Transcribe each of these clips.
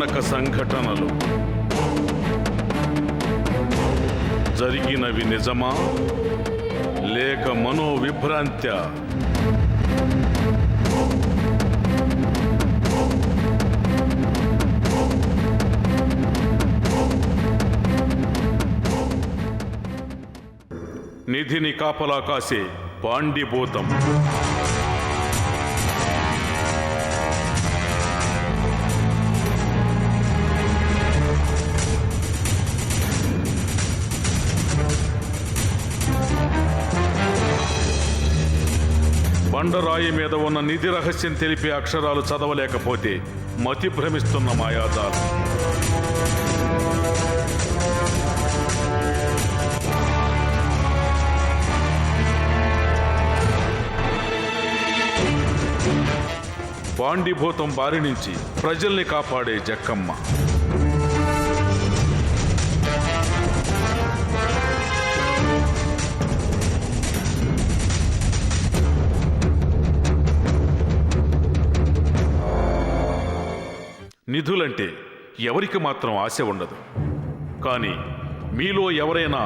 భయానక సంఘటనలు జరిగినవి నిజమా లేక మనోవిభ్రాంత్యా? నిధిని కాపలా కాసే పాండిభూతం. బండరాయి మీద ఉన్న నిధి రహస్యం తెలిపే అక్షరాలు చదవలేకపోతే మతి భ్రమిస్తున్న మాయాజాలం. పాండిభూతం బారి నుంచి ప్రజల్ని కాపాడే జక్కమ్మ. నిధులంటే ఎవరికి మాత్రం ఆశ ఉండదు. కానీ మీలో ఎవరైనా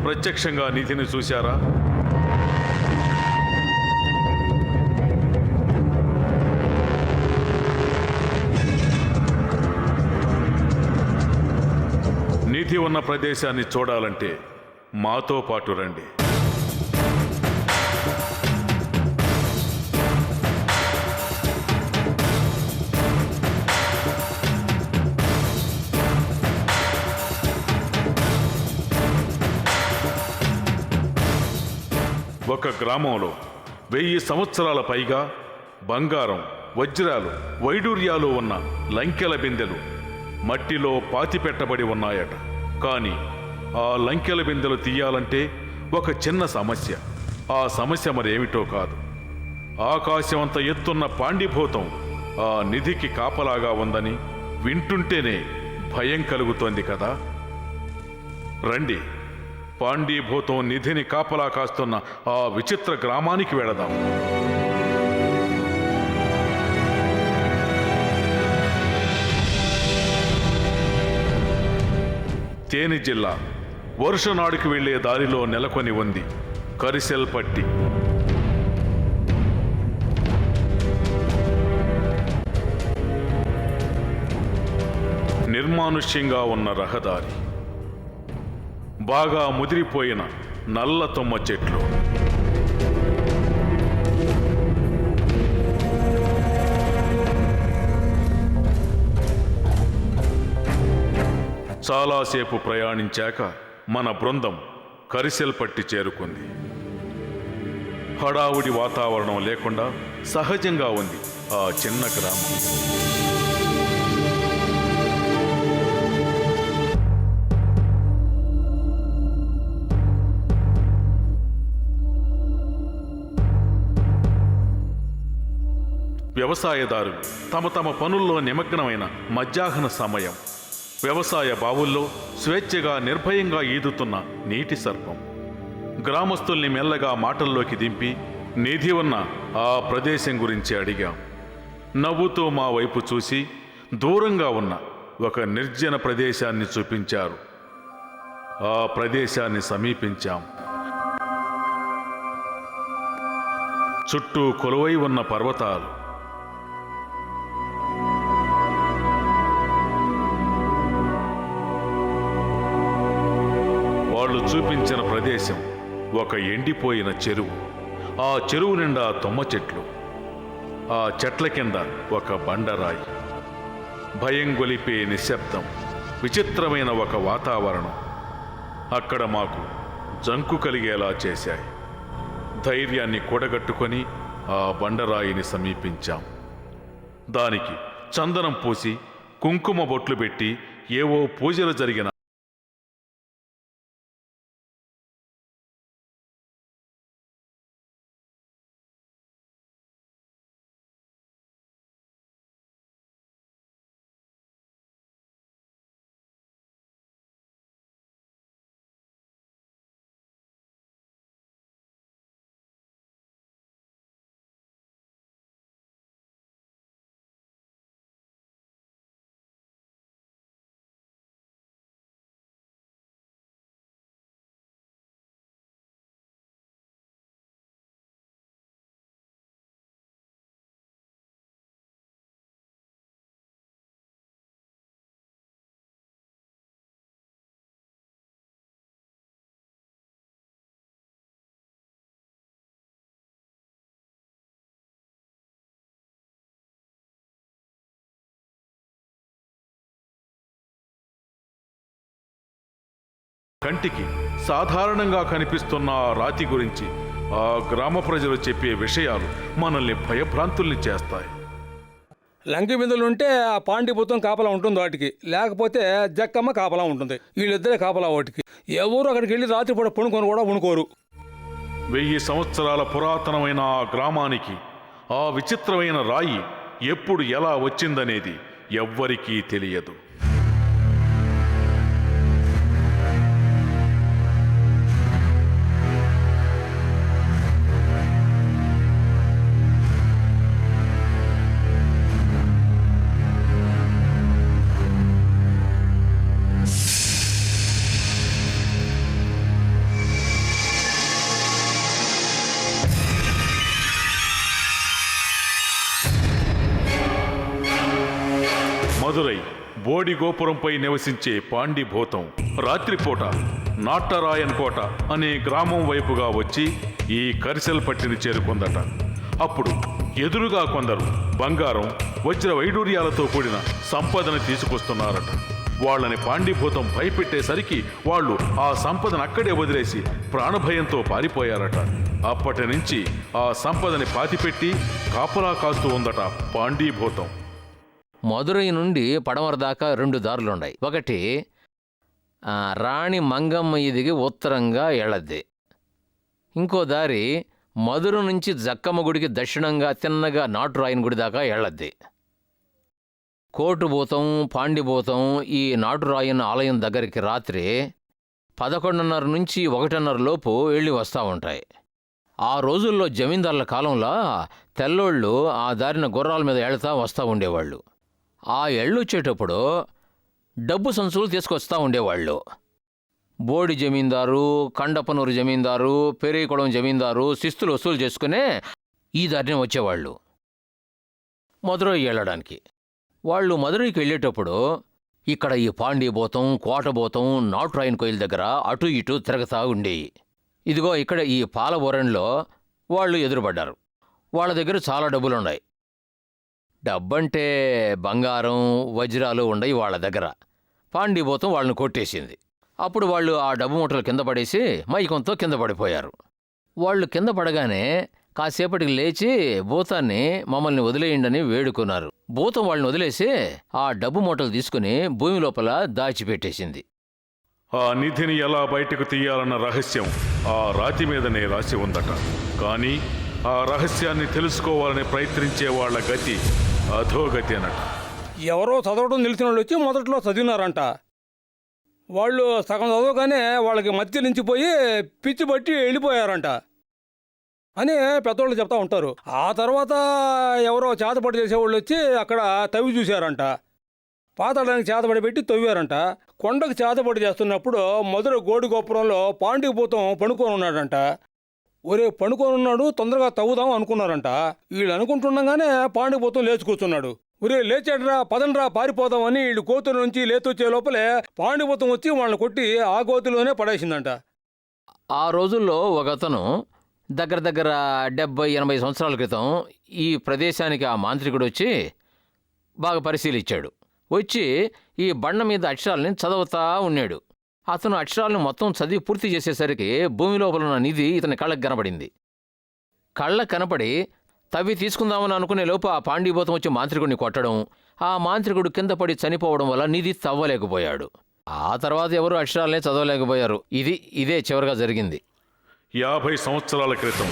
ప్రత్యక్షంగా నిధిని చూశారా? నిధి ఉన్న ప్రదేశాన్ని చూడాలంటే మాతో పాటు రండి. ఒక గ్రామంలో 1000 సంవత్సరాల పైగా బంగారం, వజ్రాలు, వైడూర్యాలు ఉన్న లంకెల బిందెలు మట్టిలో పాతిపెట్టబడి ఉన్నాయట. కానీ ఆ లంకెల బిందెలు తీయాలంటే ఒక చిన్న సమస్య. ఆ సమస్య మరేమిటో కాదు, ఆకాశమంత ఎత్తున్న పాండిభూతం ఆ నిధికి కాపలాగా ఉందని వింటుంటేనే భయం కలుగుతోంది కదా. రండి, పాండిభూతం నిధిని కాపలా కాస్తున్న ఆ విచిత్ర గ్రామానికి వెళదాం. తేని జిల్లా వరుషనాడుకు వెళ్లే దారిలో నెలకొని ఉంది కరిసెల్పట్టి. నిర్మానుష్యంగా ఉన్న రహదారి, బాగా ముదిరిపోయిన నల్ల తుమ్మ చెట్లు, చాలాసేపు ప్రయాణించాక మన బృందం కరిసెల్పట్టి చేరుకుంది. హడావుడి వాతావరణం లేకుండా సహజంగా ఉంది ఆ చిన్న గ్రామం. వ్యవసాయదారులు తమ తమ పనుల్లో నిమగ్నమైన మధ్యాహ్న సమయం. వ్యవసాయ బావుల్లో స్వేచ్ఛగా నిర్భయంగా ఈదుతున్న నీటి సర్పం. గ్రామస్తుల్ని మెల్లగా మాటల్లోకి దింపి నిధి ఉన్న ఆ ప్రదేశం గురించి అడిగాం. నవ్వుతూ మా వైపు చూసి దూరంగా ఉన్న ఒక నిర్జన ప్రదేశాన్ని చూపించారు. ఆ ప్రదేశాన్ని సమీపించాం. చుట్టూ కొలువై ఉన్న పర్వతాలు, వాళ్ళు చూపించిన ప్రదేశం ఒక ఎండిపోయిన చెరువు. ఆ చెరువు నిండా తుమ్మ చెట్లు, ఆ చెట్ల కింద ఒక బండరాయి. భయం గొలిపే నిశ్శబ్దం, విచిత్రమైన ఒక వాతావరణం అక్కడ మాకు జంకు కలిగేలా చేశాయి. ధైర్యాన్ని కూడగట్టుకొని ఆ బండరాయిని సమీపించాం. దానికి చందనం పూసి కుంకుమ బొట్లు పెట్టి ఏవో పూజలు జరిగిన కంటికి సాధారణంగా కనిపిస్తున్న ఆ రాతి గురించి ఆ గ్రామ ప్రజలు చెప్పే విషయాలు మనల్ని భయభ్రాంతుల్ని చేస్తాయి. లంక బిందులు ఉంటే ఆ పాండిపుత్రం కాపలా ఉంటుంది వాటికి, లేకపోతే జక్కమ్మ కాపలా ఉంటుంది. వీళ్ళిద్దరే కాపలా వాటికి. ఎవరు అక్కడికి వెళ్ళి రాత్రిపూట పడుకొని కూడా ఉనుకోరు. 1000 సంవత్సరాల పురాతనమైన ఆ గ్రామానికి ఆ విచిత్రమైన రాయి ఎప్పుడు ఎలా వచ్చిందనేది ఎవ్వరికీ తెలియదు. మదురై బోడి గోపురంపై నివసించే పాండిభూతం రాత్రిపూట నాట్టరాయన్ కోట అనే గ్రామం వైపుగా వచ్చి ఈ కరిసెల్ పట్టిని చేరుకుందట. అప్పుడు ఎదురుగా కొందరు బంగారం, వజ్ర వైడూర్యాలతో కూడిన సంపదను తీసుకొస్తున్నారట. వాళ్ళని పాండిభూతం భయపెట్టేసరికి వాళ్ళు ఆ సంపదను అక్కడే వదిలేసి ప్రాణభయంతో పారిపోయారట. అప్పటి నుంచి ఆ సంపదని పాతిపెట్టి కాపలా కాస్తూ ఉందట పాండిభూతం. మదురై నుండి పడమర దాకా 2 దారులున్నాయి. ఒకటి రాణి మంగమ్మ ఇదిగి ఉత్తరంగా ఎళ్ళద్ది. ఇంకో దారి మధుర నుంచి జక్కమ్మ గుడికి దక్షిణంగా తిన్నగా నాటురాయన్ గుడి దాకా ఎళ్ళద్ది. కోటుభూతం, పాండిభూతం ఈ నాటురాయన్ ఆలయం దగ్గరికి రాత్రి 11:30 నుంచి 1:30 లోపు వెళ్ళి వస్తూ ఉంటాయి. ఆ రోజుల్లో జమీందారుల కాలంలో తెల్లోళ్ళు ఆ దారిన గుర్రాల మీద వెళ్తా వస్తూ ఉండేవాళ్ళు. ఆ ఎళ్ళొచ్చేటప్పుడు డబ్బు సంచులు తీసుకొస్తా ఉండేవాళ్ళు. బోడి జమీందారు, కండపనూరు జమీందారు, పెరీకుళం జమీందారు శిస్తులు వసూలు చేసుకునే ఈ దారిని వచ్చేవాళ్ళు మదురై వెళ్ళడానికి. వాళ్ళు మదురైకి వెళ్ళేటప్పుడు ఇక్కడ ఈ పాండిభూతం, కోటభూతం, నాటురాయన్ కోయిల్ దగ్గర అటు ఇటు తిరగతా ఉండేవి. ఇదిగో ఇక్కడ ఈ పాలబోరంలో వాళ్ళు ఎదురుపడ్డారు. వాళ్ళ దగ్గర చాలా డబ్బులున్నాయి. డబ్బంటే బంగారం, వజ్రాలు ఉండయి వాళ్ళ దగ్గర. పాండిభూతం వాళ్ళని కొట్టేసింది. అప్పుడు వాళ్ళు ఆ డబ్బు మూటలు కింద పడేసి మైకంతో కింద పడిపోయారు. వాళ్ళు కింద పడగానే కాసేపటికి లేచి భూతాన్ని మమ్మల్ని వదిలేయండని వేడుకున్నారు. భూతం వాళ్ళని వదిలేసి ఆ డబ్బు మూటలు తీసుకుని భూమి లోపల దాచిపెట్టేసింది. ఆ నిధిని ఎలా బయటకు తీయాలన్న రహస్యం ఆ రాతి మీదనే రాసి ఉందట. కానీ ఆ రహస్యాన్ని తెలుసుకోవాలని ప్రయత్నించే వాళ్ళ గతి అధోగతి అనట. ఎవరో చదవడం తెలిసిన వాళ్ళు వచ్చి మొదట్లో చదివినారంట. వాళ్ళు సగం చదవగానే వాళ్ళకి మధ్య నుంచి పోయి పిచ్చి పట్టి వెళ్ళిపోయారంట అని పెద్దవాళ్ళు చెప్తా ఉంటారు. ఆ తర్వాత ఎవరో చేతపడి చేసేవాళ్ళు వచ్చి అక్కడ తవ్వి చూశారంట. పాతాళానికి చేతపడి పెట్టి తవ్వారంట. కొండకు చేతపడి చేస్తున్నప్పుడు మధుర గోడి గోపురంలో పాండిభూతం పడుకొని ఉన్నాడంట. ఒరే పడుకొని ఉన్నాడు, తొందరగా తవ్వుదాం అనుకున్నారంట. వీళ్ళు అనుకుంటుండగానే పాండిభూతం లేచి కూర్చున్నాడు. ఒరే లేచాడ్రా, పదండ్రా పారిపోదామని వీళ్ళు కోతుల నుంచి లేతొచ్చే లోపలే పాండిభూతం వచ్చి వాళ్ళని కొట్టి ఆ గోతులోనే పడేసిందంట. ఆ రోజుల్లో ఒకతను దగ్గర 70-80 సంవత్సరాల క్రితం ఈ ప్రదేశానికి ఆ మాంత్రికుడు వచ్చి బాగా పరిశీలించాడు. వచ్చి ఈ బండ మీద అక్షరాలని చదువుతా ఉన్నాడు. అతను అక్షరాలను మొత్తం చదివి పూర్తి చేసేసరికి భూమి లోపల ఉన్న నిధి ఇతని కళ్ళకు కనపడింది. కళ్ళకు కనపడి తవ్వి తీసుకుందామని అనుకునే లోపు ఆ పాండిభూతం వచ్చి మాంత్రికుడిని కొట్టడం, ఆ మాంత్రికుడు కింద పడి చనిపోవడం వల్ల నిధి తవ్వలేకపోయాడు. ఆ తర్వాత ఎవరు అక్షరాలనే చదవలేకపోయారు. ఇదే చివరిగా జరిగింది. 50 సంవత్సరాల క్రితం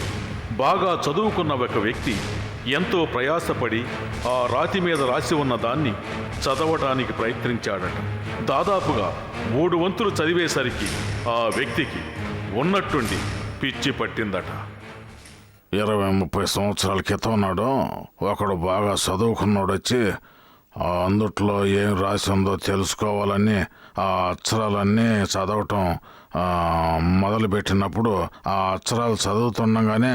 బాగా చదువుకున్న ఒక వ్యక్తి ఎంతో ప్రయాసపడి ఆ రాతి మీద రాసి ఉన్న దాన్ని చదవటానికి ప్రయత్నించాడట. దాదాపుగా 3 వంతులు చదివేసరికి ఆ వ్యక్తికి ఉన్నట్టుండి పిచ్చి పట్టిందట. 20-30 సంవత్సరాల క్రితం నాడు ఒకడు బాగా చదువుకున్నాడు వచ్చి అందుట్లో ఏం రాసి ఉందో తెలుసుకోవాలని ఆ అక్షరాలన్నీ చదవటం మొదలుపెట్టినప్పుడు ఆ అక్షరాలు చదువుతుండగానే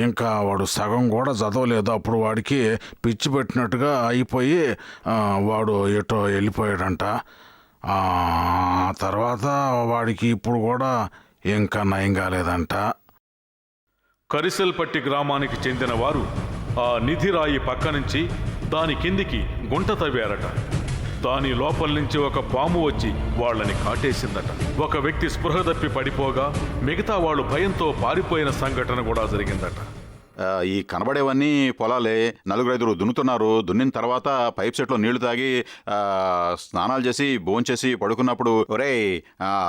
ఇంకా వాడు సగం కూడా చదవలేదు. అప్పుడు వాడికి పిచ్చి పెట్టినట్టుగా అయిపోయి వాడు ఎటో వెళ్ళిపోయాడంట. ఆ తర్వాత వాడికి ఇప్పుడు కూడా ఇంకా నయం కాలేదంట. కరిసెల్పట్టి గ్రామానికి చెందిన వారు ఆ నిధిరాయి పక్క నుంచి దాని కిందికి గుంట తవ్వారట. దాని లోపల నుంచి ఒక పాము వచ్చి వాళ్ళని కాటేసిందట. ఒక వ్యక్తి స్పృహ తప్పి పడిపోగా మిగతా వాళ్ళు భయంతో పారిపోయిన సంఘటన కూడా జరిగిందట. ఈ కనబడేవన్నీ పొలాలే. 4-5 దున్నుతున్నారు. దున్నిన తర్వాత పైప్ సెట్లో నీళ్లు తాగి స్నానాలు చేసి భోంచేసి పడుకున్నప్పుడు ఒరేయ్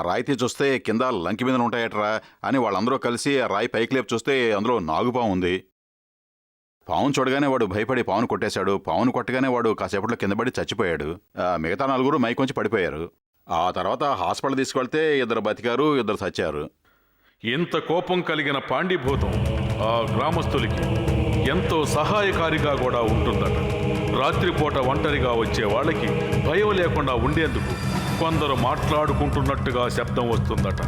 రాయి చూస్తే కింద లంకి మీద ఉంటాయట్రా అని వాళ్ళందరూ కలిసి ఆ రాయి పైకి లేపు చూస్తే అందులో నాగుపాము ఉంది. పావును చూడగానే వాడు భయపడి పావును కొట్టేశాడు. పావును కొట్టగానే వాడు కాసేపట్లో కింద పడి చచ్చిపోయాడు. మిగతా 4 మైకొంచి పడిపోయారు. ఆ తర్వాత హాస్పిటల్ తీసుకెళ్తే 2 బతికారు, 2 చచ్చారు. ఇంత కోపం కలిగిన పాండిభూతం ఆ గ్రామస్తులకి ఎంతో సహాయకారిగా కూడా ఉంటుందట. రాత్రిపూట ఒంటరిగా వచ్చే వాళ్ళకి భయం లేకుండా ఉండేందుకు కొందరు మాట్లాడుకుంటున్నట్టుగా శబ్దం వస్తుందట.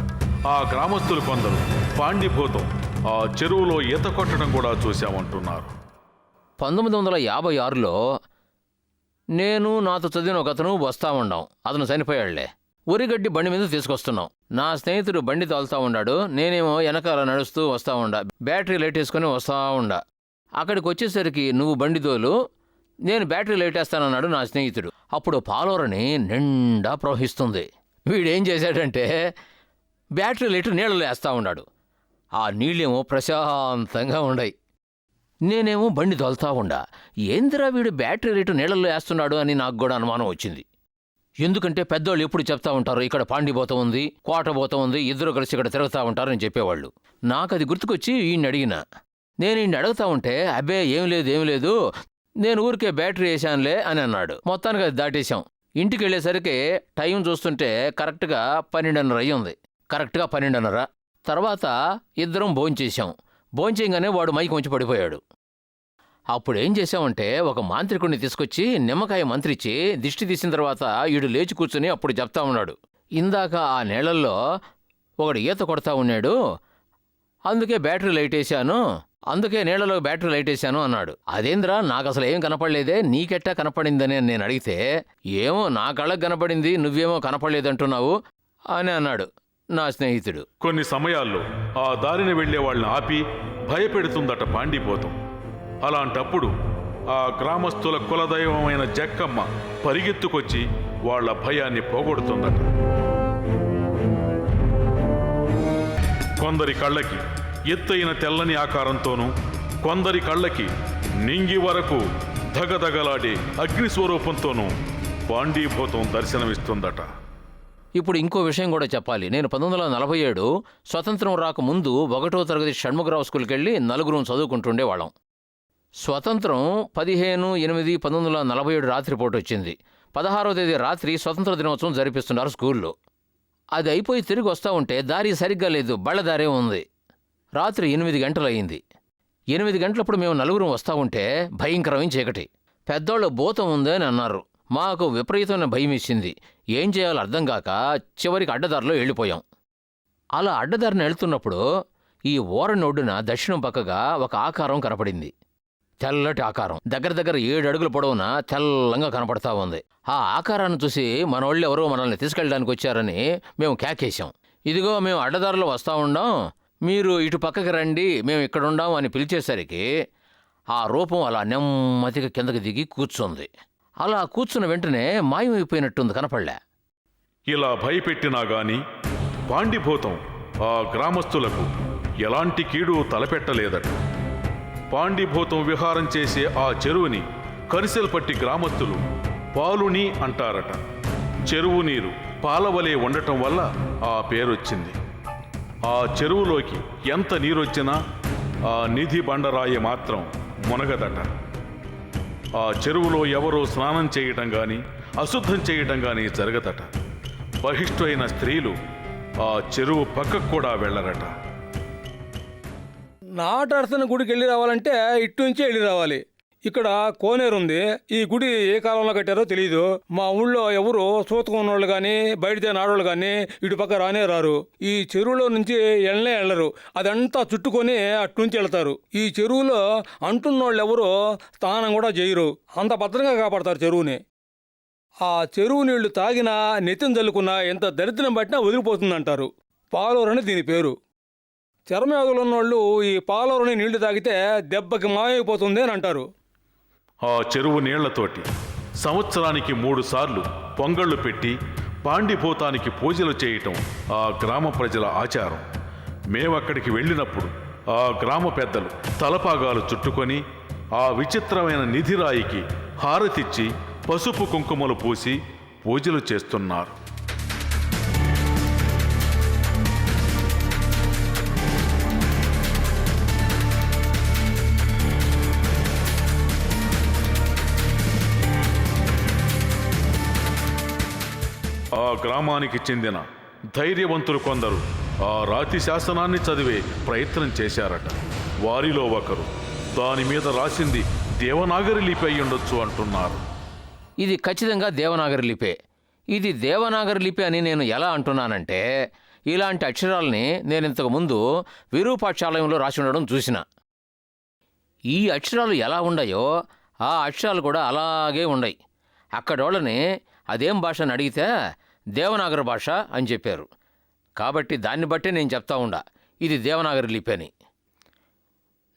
ఆ గ్రామస్తులు కొందరు పాండిభూతం ఆ చెరువులో ఈత కొట్టడం కూడా చూశామంటున్నారు. 1956లో నేను నాతో చదివిన ఒకతను వస్తా ఉండాం. అతను చనిపోయాడులే. ఉరిగడ్డి బండి మీద తీసుకొస్తున్నాం. నా స్నేహితుడు బండి తోలుతా ఉన్నాడు. నేనేమో వెనకాల నడుస్తూ వస్తా ఉండా. బ్యాటరీ లైట్ వేసుకుని వస్తా ఉండా. అక్కడికి వచ్చేసరికి నువ్వు బండి తోలు, నేను బ్యాటరీ లైట్ వేస్తానన్నాడు నా స్నేహితుడు. అప్పుడు పాలోరని నిండా ప్రవహిస్తుంది. వీడేం చేశాడంటే బ్యాటరీ లైట్ నీళ్ళలో వేస్తా ఉన్నాడు. ఆ నీళ్ళేమో ప్రశాంతంగా ఉన్నాయి. నేనేమో బండి తోలుతా ఉండా. ఏందిరా వీడు బ్యాటరీ లైట్ నీళ్ళల్లో వేస్తున్నాడు అని నాకు కూడా అనుమానం వచ్చింది. ఎందుకంటే పెద్దోళ్ళు ఎప్పుడు చెప్తా ఉంటారు, ఇక్కడ పాండిపోతం ఉంది, కోటపోతం ఉంది, ఇద్దరు కలిసి ఇక్కడ తిరుగుతూ ఉంటారు అని చెప్పేవాళ్ళు. నాకు అది గుర్తుకొచ్చి ఈయన్ని అడిగినా. నేను ఈయన్ని అడుగుతా ఉంటే అబ్బే ఏం లేదు, నేను ఊరికే బ్యాటరీ వేసానులే అని అన్నాడు. మొత్తానికి అది దాటేశాం. ఇంటికి వెళ్ళేసరికి టైం చూస్తుంటే కరెక్ట్గా 12:30 అయ్యింది. కరెక్ట్గా 12:30. తర్వాత ఇద్దరం భోంచేశాం. భోంచేయగానే వాడు మైకి ఉంచి పడిపోయాడు. అప్పుడు ఏం చేశామంటే ఒక మాంత్రికుడిని తీసుకొచ్చి నిమ్మకాయ మంత్రిచ్చి దిష్టి తీసిన తర్వాత ఈడు లేచి కూర్చుని అప్పుడు చెప్తా ఉన్నాడు, ఇందాక ఆ నీళ్ళల్లో ఒకడు ఈత కొడతా ఉన్నాడు, అందుకే బ్యాటరీ లైట్ వేశాను, అందుకే నీళ్లలో బ్యాటరీ లైట్ వేశాను అన్నాడు. అదేంద్రా నాకు అసలు ఏం కనపడలేదే, నీకెట్టా కనపడిందని నేను అడిగితే ఏమో నా కళ్ళకు కనపడింది, నువ్వేమో కనపడలేదంటున్నావు అని అన్నాడు నా స్నేహితుడు. కొన్ని సమయాల్లో ఆ దారిని వెళ్లే వాళ్ళని ఆపి భయపెడుతుందట పాండిపోతం. అలాంటప్పుడు ఆ గ్రామస్తుల కులదైవమైన జక్కమ్మ పరిగెత్తుకొచ్చి వాళ్ల భయాన్ని పోగొడుతుందట. కొందరి కళ్ళకి ఎత్తైన తెల్లని ఆకారంతోనూ, కొందరి కళ్ళకి నింగి వరకు ధగధగలాడే అగ్నిస్వరూపంతోనూ పాండీభూతం దర్శనమిస్తుందట. ఇప్పుడు ఇంకో విషయం కూడా చెప్పాలి. నేను 1947 స్వతంత్రం రాకముందు 1వ తరగతి షణ్ముఖరావు స్కూల్కి వెళ్ళి 4 చదువుకుంటుండేవాళ్ళం. స్వతంత్రం 15/8/1947 రాత్రిపూట వచ్చింది. 16వ తేదీ రాత్రి స్వతంత్ర దినోత్సవం జరిపిస్తున్నారు స్కూల్లో. అది అయిపోయి తిరిగి వస్తూ ఉంటే దారి సరిగ్గా లేదు, బళ్ళదారే ఉంది. రాత్రి 8 గంటలయ్యింది. 8 గంటలప్పుడు మేము 4 వస్తూ ఉంటే భయంకరమైన చీకటి. పెద్దోళ్ళు భూతం ఉంది అని అన్నారు. మాకు విపరీతమైన భయం ఇచ్చింది. ఏం చేయాలో అర్థం కాక చివరికి అడ్డదారిలో వెళ్ళిపోయాం. అలా అడ్డదారిని వెళ్తున్నప్పుడు ఈ ఓరని ఒడ్డున దక్షిణం పక్కగా ఒక ఆకారం కనపడింది. తెల్లటి ఆకారం, దగ్గర 7 అడుగుల పొడవున తెల్లంగా కనపడతా ఉంది. ఆ ఆకారాన్ని చూసి మనోళ్ళు ఎవరో మనల్ని తీసుకెళ్ళడానికి వచ్చారని మేము కేకేశాం. ఇదిగో మేము అడ్డదారిలో వస్తా ఉండాం, మీరు ఇటు పక్కకి రండి, మేము ఇక్కడుండాం అని పిలిచేసరికి ఆ రూపం అలా నెమ్మదిగా కిందకి దిగి కూర్చుంది. అలా కూర్చున్న వెంటనే మాయమైపోయినట్టుంది, కనపడలే. ఇలా భయపెట్టినా గాని పాండిభూతం ఆ గ్రామస్తులకు ఎలాంటి కీడు తలపెట్టలేదట. పాండిభూతం విహారం చేసే ఆ చెరువుని కరిసెల్పట్టి గ్రామస్తులు పాలుని అంటారట. చెరువు నీరు పాలవలే ఉండటం వల్ల ఆ పేరొచ్చింది. ఆ చెరువులోకి ఎంత నీరొచ్చినా ఆ నిధి బండరాయి మాత్రం మునగదట. ఆ చెరువులో ఎవరో స్నానం చేయటం గాని అశుద్ధం చేయటం గాని జరగదట. బహిష్ఠులైన స్త్రీలు ఆ చెరువు పక్కకు కూడా వెళ్ళరట. నాటర్సన గుడికి వెళ్ళి రావాలంటే ఇటు నుంచే వెళ్ళి రావాలి. ఇక్కడ కోనేరు ఉంది. ఈ గుడి ఏ కాలంలో కట్టారో తెలీదు. మా ఊళ్ళో ఎవరు సూతకం ఉన్నోళ్ళు కానీ బయటితే నాడోళ్ళు కానీ ఇటు పక్క రానే రారు. ఈ చెరువులో నుంచి వెళ్ళనే వెళ్ళరు. అదంతా చుట్టుకొని అటు నుంచి వెళ్తారు. ఈ చెరువులో అంటున్నోళ్ళు ఎవరు స్నానం కూడా చేయరు. అంత భద్రంగా కాపాడతారు చెరువుని. ఆ చెరువు నీళ్లు తాగినా నెత్తిన చల్లుకున్నా ఎంత దరిద్రం పట్టినా వదిలిపోతుందంటారు. పాలోరని దీని పేరు. చర్మవ్యాధులు ఉన్నోళ్ళు ఈ పాలోరని నీళ్లు తాగితే దెబ్బకి మాయమైపోతుంది అని అంటారు. ఆ చెరువు నీళ్లతోటి సంవత్సరానికి 3 సార్లు పొంగళ్ళు పెట్టి పాండిభూతానికి పూజలు చేయటం ఆ గ్రామ ప్రజల ఆచారం. మేమక్కడికి వెళ్ళినప్పుడు ఆ గ్రామ పెద్దలు తలపాగాలు చుట్టుకొని ఆ విచిత్రమైన నిధిరాయికి హారతిచ్చి పసుపు కుంకుమలు పూసి పూజలు చేస్తున్నారు. ఆ గ్రామానికి చెందిన ధైర్యవంతులు కొందరు ఆ రాతి శాసనాన్ని చదివే ప్రయత్నం చేశారట. వారిలో ఒకరు దాని మీద రాసింది దేవనాగరి లిపి అయి ఉండొచ్చు అంటున్నారు. ఇది ఖచ్చితంగా దేవనాగరి లిపే. ఇది దేవనాగరి లిపి అని నేను ఎలా అంటున్నానంటే, ఇలాంటి అక్షరాల్ని నేను ఇంతకుముందు విరూపాక్షాలయంలో రాసి ఉండడం చూసిన. ఈ అక్షరాలు ఎలా ఉన్నాయో ఆ అక్షరాలు కూడా అలాగే ఉన్నాయి. అక్కడోళ్ళని అదేం భాష అని అడిగితే దేవనాగరి భాష అని చెప్పారు. కాబట్టి దాన్ని బట్టి నేను చెప్తా ఉండా ఇది దేవనాగరి లిపి అని.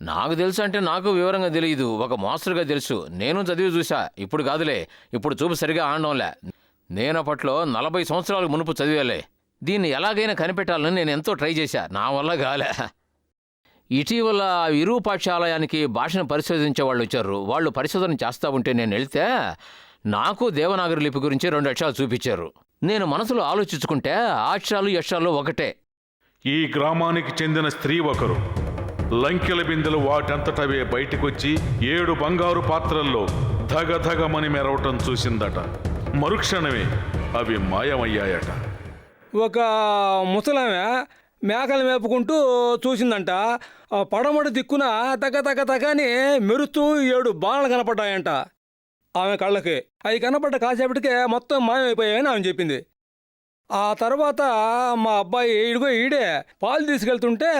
నాకు తెలుసు అంటే నాకు వివరంగా తెలియదు, ఒక మోస్తరుగా తెలుసు. నేను చదివి చూసా, ఇప్పుడు కాదులే, ఇప్పుడు చూపు సరిగా ఆడడంలే. నేనప్పట్లో 40 సంవత్సరాల మునుపు చదివేలే. దీన్ని ఎలాగైనా కనిపెట్టాలని నేను ఎంతో ట్రై చేశా, నా వల్ల కాలే. ఇటీవల విరూపాక్షాలయానికి భాషను పరిశోధించే వాళ్ళు వచ్చారు. వాళ్ళు పరిశోధన చేస్తూ ఉంటే నేను వెళ్తే నాకు దేవనాగరి లిపి గురించి 2 అక్షరాలు చూపించారు. నేను మనసులో ఆలోచించుకుంటే ఆ అక్షరాలు ఈ అక్షరాలు ఒకటే. ఈ గ్రామానికి చెందిన స్త్రీ ఒకరు లంకెల బిందెలు వాటంతటవే బయటికొచ్చి 7 బంగారు పాత్రల్లో ధగధగమని మెరవటం చూసిందట. మరుక్షణమే అవి మాయమయ్యాయట. ఒక ముసలామె మేకలు మేపుకుంటూ చూసిందంట. ఆ పడమటి దిక్కున తగని మెరుస్తూ 7 బాణాలు కనపడ్డాయంట ఆమె కళ్ళకి. అవి కనపడ్డ కాసేపటికే మొత్తం మాయమైపోయాయని ఆమె చెప్పింది. ఆ తర్వాత మా అబ్బాయి ఈడే పాలు తీసుకెళ్తుంటే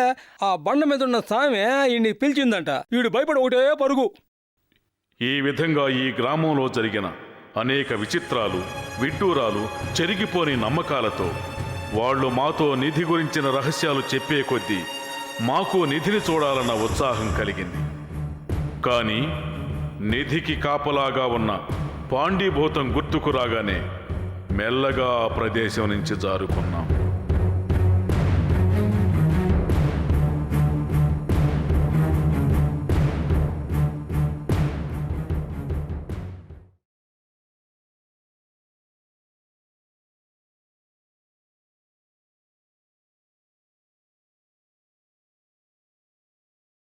ఆ బండ మీద ఉన్న సామె ఈయన్ని పిలిచిందంట. ఈడు భయపడి ఒకటే పరుగు. ఈ విధంగా ఈ గ్రామంలో జరిగిన అనేక విచిత్రాలు, విడ్డూరాలు, చెరిగిపోని నమ్మకాలతో వాళ్ళు మాతో నిధి గురించిన రహస్యాలు చెప్పే కొద్దీ మాకు నిధిని చూడాలన్న ఉత్సాహం కలిగింది. కానీ నిధికి కాపలాగా ఉన్న పాండీభూతం గుర్తుకు రాగానే మెల్లగా ఆ ప్రదేశం నుంచి జారుకున్నాం.